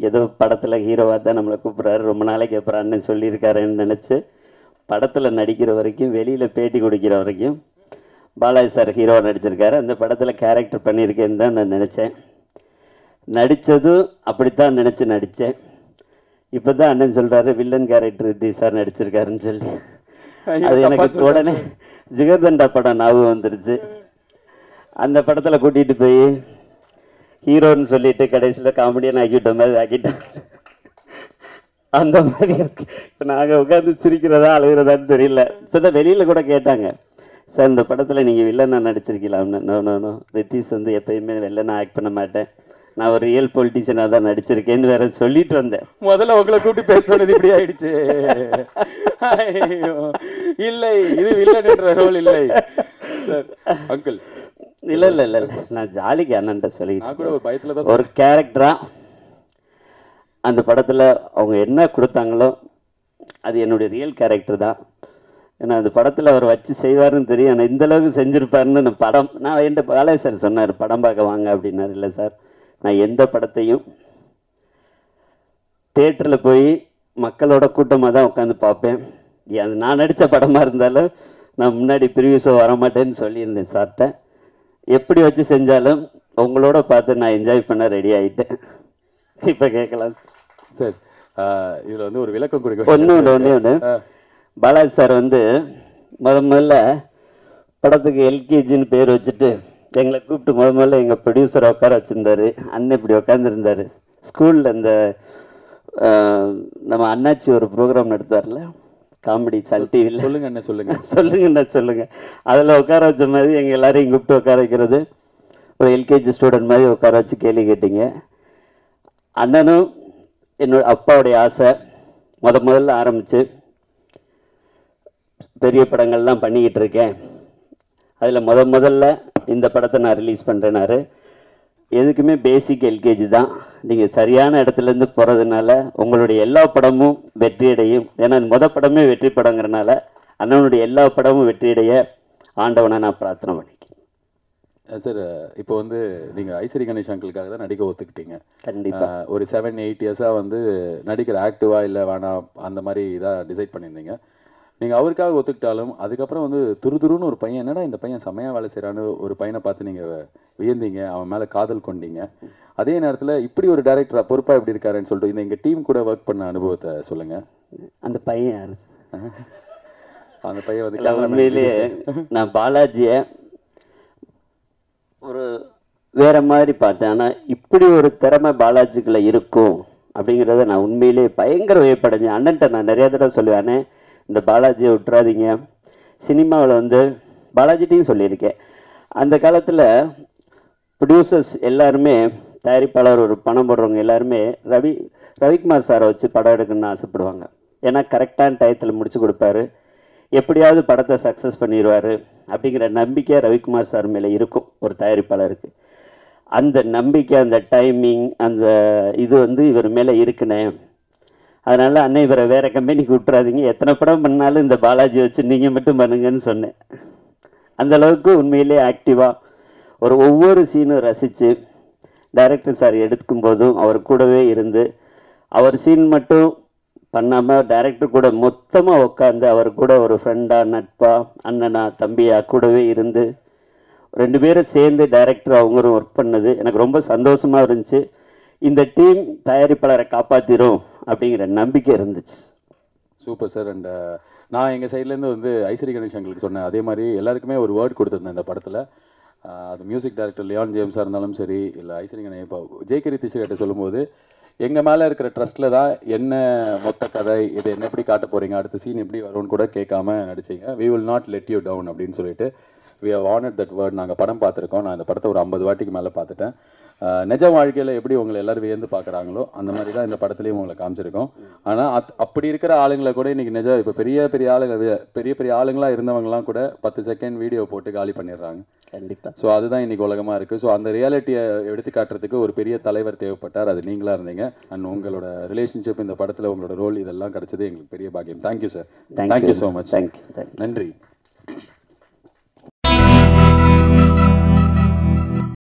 ஏதோ படத்தில் ஹீரோவாக தான் நம்மளை கூப்பிட்றாரு, ரொம்ப நாளைக்கு அப்புறம் அண்ணன் சொல்லியிருக்காருன்னு நினச்சி படத்தில் நடிக்கிற வரைக்கும், வெளியில் பேட்டி கொடுக்கிற வரைக்கும் பாலாஜி சார் ஹீரோவாக நடிச்சிருக்காரு. அந்த படத்தில் கேரக்டர் பண்ணியிருக்கேன்னு தான் நான் நினச்சேன். நடித்ததும் அப்படித்தான் நினச்சி நடித்தேன். இப்போ தான் அண்ணன் சொல்கிறாரு வில்லன் கேரக்டர் ரித்திக் சார் நடிச்சிருக்காருன்னு சொல்லி. அது எனக்கு உடனே ஜிகர்தண்டா படம் ஞாபகம் வந்துருச்சு. அந்த படத்தில் கூட்டிகிட்டு போய் ஹீரோன்னு சொல்லிட்டு கடைசியில் காமெடியன் ஆக்கிட்ட மாதிரி ஆக்கிட்டாங்க. அந்த மாதிரி இருக்கு. இப்போ நாங்கள் உட்காந்து சிரிக்கிறதா அழுகிறதான்னு தெரியல. இப்போ தான் வெளியில் கூட கேட்டாங்க, சார் இந்த படத்தில் நீங்கள் வில்லனாக நடிச்சிருக்கலாம்னு. நோ ரித்தீஷ் வந்து எப்பயுமே வில்லனாக ஆக்ட் பண்ண மாட்டேன், நான் ஒரு ரியல் பொலிட்டிஷியனாக தான் நடிச்சிருக்கேன்னு வேற சொல்லிட்டு வந்தேன். முதல்ல உங்களை கூப்பிட்டு பேசுறது இப்படி ஆயிடுச்சு. இல்லை, இது வில்லன்ற ரோல் இல்லை அங்கிள். இல்லை நான் ஜாலிக்கு அண்ணன்ட்ட சொல்லி கூட ஒரு பயத்தில் தான் ஒரு கேரக்டராக அந்த படத்தில் அவங்க என்ன கொடுத்தாங்களோ அது என்னுடைய ரியல் கேரக்டர் தான். ஏன்னா அந்த படத்தில் அவர் வச்சு செய்வார்னு தெரியும், ஆனால் இந்தளவுக்கு செஞ்சுருப்பாருன்னு நான் என்கிட்ட பாலாஜி சார் சொன்னார், படம் பார்க்க வாங்க அப்படின்னாரு. இல்லை சார், நான் எந்த படத்தையும் தேட்டரில் போய் மக்களோட கூட்டமாக தான் உட்காந்து பார்ப்பேன். அது நான் நடித்த படமாக இருந்தாலும் நான் முன்னாடி ப்ரிவியூ ஷோ வரமாட்டேன்னு சொல்லியிருந்தேன் சார்கிட்ட. எப்படி வச்சு செஞ்சாலும் உங்களோட பார்த்து நான் என்ஜாய் பண்ண ரெடி ஆகிட்டேன். இப்போ கேட்கலாம் சார். இதில் வந்து ஒரு விளக்கம் கொடுக்க ஒன்று பாலாஜி சார் வந்து முதல்ல படத்துக்கு எல்கேஜின்னு பேர் வச்சுட்டு எங்களை கூப்பிட்டு முதல்ல எங்கள் ப்ரொடியூசரை உட்கார வச்சுருந்தாரு. அண்ணன் இப்படி உட்காந்துருந்தார். ஸ்கூலில் இந்த நம்ம அண்ணாச்சி ஒரு ப்ரோக்ராம் நடத்துவார்ல, காமெடி சன் டிவியில். சொல்லுங்க. அதில் உட்கார வச்ச மாதிரி எங்கள் எல்லாரையும் கூப்பிட்டு உட்கார வைக்கிறது. ஒரு எல்கேஜி ஸ்டூடெண்ட் மாதிரி உட்கார வச்சு கேள்வி கேட்டீங்க. அண்ணனும் என்னோட அப்பாவுடைய ஆசை முதல்ல ஆரம்பித்து பெரிய படங்கள்லாம் பண்ணிக்கிட்டு இருக்கேன், அதில் முதல்ல இந்த படத்தை நான் ரிலீஸ் பண்ணுறேன்னாரு. எதுக்குமே பேசிக் எல்கேஜி தான். நீங்கள் சரியான இடத்துலேருந்து போகிறதுனால உங்களுடைய எல்லா படமும் வெற்றியடையும். ஏன்னா படமே வெற்றி படங்கிறனால அண்ணனுடைய எல்லா படமும் வெற்றியடைய ஆண்டவனை நான் பிரார்த்தனை பண்ணிக்கிறேன். சார், இப்போ வந்து நீங்கள் ஐஸ்வரி கணேஷ் அங்கிளுக்காக தான் நடிக்க ஒத்துக்கிட்டீங்க. கண்டிப்பாக. ஒரு 7-8 இயர்ஸாக வந்து நடிக்கிற ஆக்டிவாக இல்லை வேணாம் அந்த மாதிரி இதாக டிசைட் பண்ணியிருந்தீங்க. நீங்கள் அவருக்காக ஒத்துக்கிட்டாலும் அதுக்கப்புறம் வந்து துருதுருன்னு ஒரு பையன், என்னடா இந்த பையன் செம்மையாக வேலை செய்கிறான்னு ஒரு பையனை பார்த்து நீங்கள் வியந்தீங்க, அவன் மேலே காதல் கொண்டீங்க. அதே நேரத்தில் இப்படி ஒரு டைரக்டராக பொறுப்பாக எப்படி இருக்காருன்னு சொல்லிட்டு இந்த எங்கள் டீம் கூட ஒர்க் பண்ண அனுபவத்தை சொல்லுங்கள். அந்த பையன் யார்? அந்த பையன் வந்து உண்மையிலேயே நான் பாலாஜியை ஒரு வேற மாதிரி பார்த்தேன். ஆனால் இப்படி ஒரு திறமை பாலாஜிக்குள்ளே இருக்கும் அப்படிங்கிறத நான் உண்மையிலேயே பயங்கர வியப்படைஞ்சேன். அண்ணன்ட்ட நான் நிறைய தடவை சொல்லுவேன், இந்த பாலாஜியை விட்டுறாதீங்க. சினிமாவில் வந்து பாலாஜிட்டையும் சொல்லியிருக்கேன், அந்த காலத்தில் ப்ரொடியூசர்ஸ் எல்லாருமே, தயாரிப்பாளர் ஒரு பணம் போடுறவங்க எல்லாருமே ரவிக்குமார் சாரை வச்சு படம் எடுக்கணும்னு ஆசைப்படுவாங்க. ஏன்னா கரெக்டான டயத்தில் முடிச்சு கொடுப்பாரு, எப்படியாவது படத்தை சக்ஸஸ் பண்ணிடுவார் அப்படிங்கிற நம்பிக்கை ரவிக்குமார் சார் மேலே இருக்கும் ஒரு தயாரிப்பாளருக்கு. அந்த நம்பிக்கை, அந்த டைமிங், அந்த இது வந்து இவர் மேலே இருக்குனே. அதனால் அண்ணன் இவரை வேறு கம்பெனிக்கு விட்டுறாதீங்க, எத்தனை படம் பண்ணாலும் இந்த பாலாஜி வச்சு நீங்கள் மட்டும் பண்ணுங்கன்னு சொன்னேன். அந்தளவுக்கு உண்மையிலே ஆக்டிவாக ஒவ்வொரு சீனும் ரசித்து டைரக்டர் சார் எடுக்கும்போதும் அவர் கூடவே இருந்து, அவர் சீன் மட்டும் பண்ணாமல் டைரக்டர் கூட மொத்தமாக உட்காந்து அவர் கூட ஒரு ஃப்ரெண்டாக, நட்பா, அண்ணனா, தம்பியா கூடவே இருந்து 2 பேரும் சேர்ந்து டைரக்டர் அவங்களும் ஒர்க் பண்ணது எனக்கு ரொம்ப சந்தோஷமாக இருந்துச்சு. இந்த டீம் தயாரிப்பாளரை காப்பாற்றிடும் அப்படிங்கிற நம்பிக்கை இருந்துச்சு. Super sir. அண்ட் நான் எங்கள் சைட்லேருந்து வந்து ஐஸ்வரி கணேஷ் எங்களுக்கு சொன்னேன், அதே மாதிரி எல்லாருக்குமே ஒரு வேர்ட் கொடுத்துருந்தேன் இந்த படத்தில். அது மியூசிக் டைரக்டர் லியான் ஜேம்ஸாக இருந்தாலும் சரி, இல்லை ஐஸ்வரி கணேஷ், இப்போ ஜேகே ரித்திஷ் கிட்ட சொல்லும்போது எங்கள் மேலே இருக்கிற ட்ரஸ்ட்டில் தான் என்ன மொத்த கதை, இதை என்ன எப்படி காட்ட போகிறீங்க, அடுத்த சீன் எப்படி வரும்னு கூட கேட்காம நடிச்சிங்க. We will not let you down அப்படின்னு சொல்லிட்டு we have honoured that word. நாங்கள் படம் பார்த்துருக்கோம். நான் இந்த படத்தை ஒரு 50 வாட்டிக்கு மேலே பார்த்துட்டேன். நிஜ வாழ்க்கையில் எப்படி உங்களை எல்லோரும் வியந்து பார்க்குறாங்களோ அந்த மாதிரி தான் இந்த படத்துலேயும் உங்களை காமிச்சிருக்கோம். ஆனால் அப்படி இருக்கிற ஆளுங்களை கூட இன்றைக்கி இப்போ பெரிய ஆளுங்களாக இருந்தவங்கலாம் கூட 10 செகண்ட் வீடியோ போட்டு காலி பண்ணிடுறாங்க. கண்டிப்பாக. ஸோ அதுதான் இன்றைக்கி உலகமாக இருக்குது. ஸோ அந்த ரியாலிட்டியை எடுத்து காட்டுறதுக்கு ஒரு பெரிய தலைவர் தேவைப்பட்டார், அது நீங்களாக இருந்தீங்க. அண்ட் உங்களோட ரிலேஷன்ஷிப், இந்த படத்தில் உங்களோட ரோல், இதெல்லாம் கிடச்சது எங்களுக்கு பெரிய பாக்கியம். Thank you sir. Thank you so much. Thank you. நன்றி.